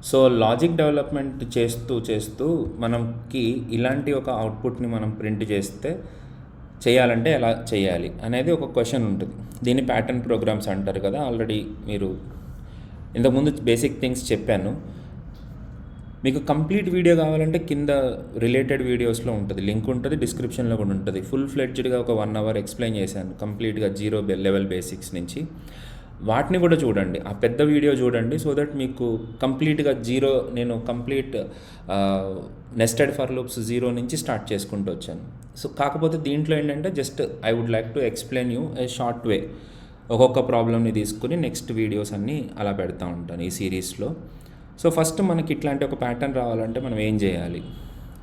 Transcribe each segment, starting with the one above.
So logic development చేస్తూ చేస్తూ మనకి ఇలాంటి ఒక అవుట్పుట్ని మనం ప్రింట్ చేయాలంటే ఎలా చేయాలి అనేది ఒక క్వశ్చన్ ఉంటుంది. దీన్ని ప్యాటర్న్ ప్రోగ్రామ్స్ అంటారు కదా. ఆల్రెడీ మీరు ఇంతకుముందు బేసిక్ థింగ్స్ చెప్పాను. మీకు కంప్లీట్ వీడియో కావాలంటే కింద రిలేటెడ్ వీడియోస్లో ఉంటుంది, లింక్ ఉంటుంది, డిస్క్రిప్షన్లో కూడా ఉంటుంది. ఫుల్ ఫ్లెడ్జ్డ్గా ఒక 1 hour ఎక్స్ప్లెయిన్ చేశాను కంప్లీట్గా 0 లెవెల్ బేసిక్స్ నుంచి. వాటిని కూడా చూడండి, ఆ పెద్ద వీడియో చూడండి. సో దట్ మీకు కంప్లీట్గా నేను కంప్లీట్ నెస్టెడ్ ఫర్ లూప్స్ 0 నుంచి స్టార్ట్ చేసుకుంటూ వచ్చాను. సో కాకపోతే దీంట్లో ఏంటంటే just I would like to explain you a short way. ఒక్కొక్క ప్రాబ్లమ్ని తీసుకుని నెక్స్ట్ వీడియోస్ అన్నీ అలా పెడతా ఉంటాను ఈ సిరీస్లో. సో ఫస్ట్ మనకి ఇట్లాంటి ఒక ప్యాటర్న్ రావాలంటే మనం ఏం చేయాలి?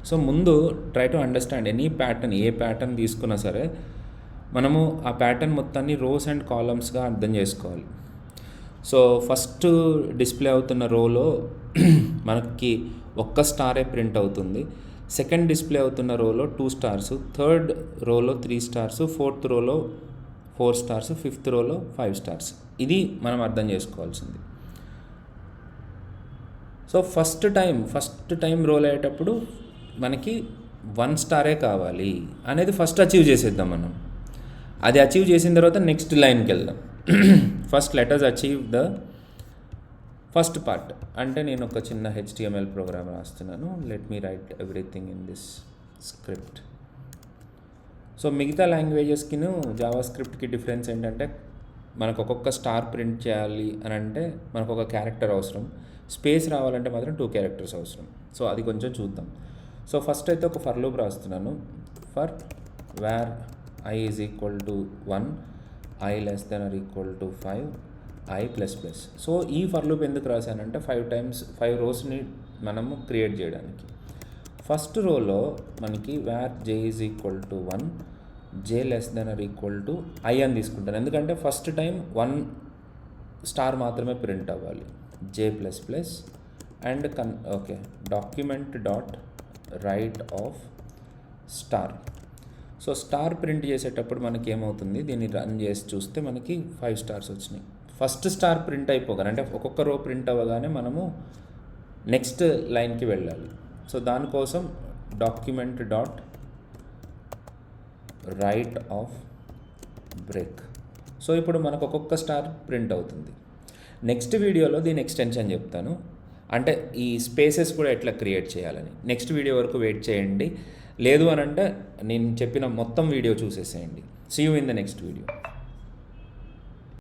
సో ముందు try to understand any pattern, A pattern తీసుకున్నా సరే మనము ఆ ప్యాటర్న్ మొత్తాన్ని రోస్ అండ్ కాలమ్స్గా అర్థం చేసుకోవాలి. సో ఫస్ట్ డిస్ప్లే అవుతున్న రోలో మనకి ఒక్క స్టారే ప్రింట్ అవుతుంది. సెకండ్ డిస్ప్లే అవుతున్న రోలో 2 stars, థర్డ్ రోలో 3 stars, ఫోర్త్ రోలో 4 stars, ఫిఫ్త్ రోలో 5 stars. ఇది మనం అర్థం చేసుకోవాల్సింది. సో ఫస్ట్ టైం రోల్ అయ్యేటప్పుడు మనకి 1 star కావాలి అనేది ఫస్ట్ అచీవ్ చేసేద్దాం మనం. అది అచీవ్ చేసిన తర్వాత నెక్స్ట్ లైన్కి వెళ్దాం. First let us achieve the first part. అంటే నేను ఒక చిన్న HTML ప్రోగ్రామ్ రాస్తున్నాను. Let me right everything in this script. So మిగతా లాంగ్వేజెస్కిను జావా స్క్రిప్ట్కి డిఫరెన్స్ ఏంటంటే మనకు ఒక్కొక్క స్టార్ ప్రింట్ చేయాలి అని అంటే మనకు ఒక క్యారెక్టర్ అవసరం, స్పేస్ రావాలంటే మాత్రం 2 characters అవసరం. సో అది కొంచెం చూద్దాం. సో ఫస్ట్ అయితే ఒక ఫర్ లూప్ రాస్తున్నాను. For where I is equal to 1, I less than or equal to 5, I plus plus. So ఈ ఫర్ లూప్ ఎందుకు రాశానంటే 5 rows మనము క్రియేట్ చేయడానికి. ఫస్ట్ రోలో మనకి wear j is equal to 1, j less than or equal to I అని తీసుకుంటాను. ఎందుకంటే first time 1 star మాత్రమే ప్రింట్ అవ్వాలి. j plus plus and document dot right of star. So star print చేసేటప్పుడు మనకి ఏమవుతుంది, దీన్ని రన్ చేసి చూస్తే మనకి 5 stars వచ్చినాయి. ఫస్ట్ స్టార్ ప్రింట్ అయిపోగానే అంటే ఒక్కొక్క రో ప్రింట్ అవ్వగానే మనము నెక్స్ట్ లైన్కి వెళ్ళాలి. సో దానికోసం document dot right of break. So ఇప్పుడు మనకు ఒక్కొక్క స్టార్ ప్రింట్ అవుతుంది. నెక్స్ట్ వీడియోలో దీని ఎక్స్టెన్షన్ చెప్తాను, అంటే ఈ స్పేసెస్ కూడా ఎట్లా క్రియేట్ చేయాలని. నెక్స్ట్ వీడియో వరకు వెయిట్ చేయండి. లేదు అని అంటే నేను చెప్పిన మొత్తం వీడియో చూసేసేయండి. See you in the next video.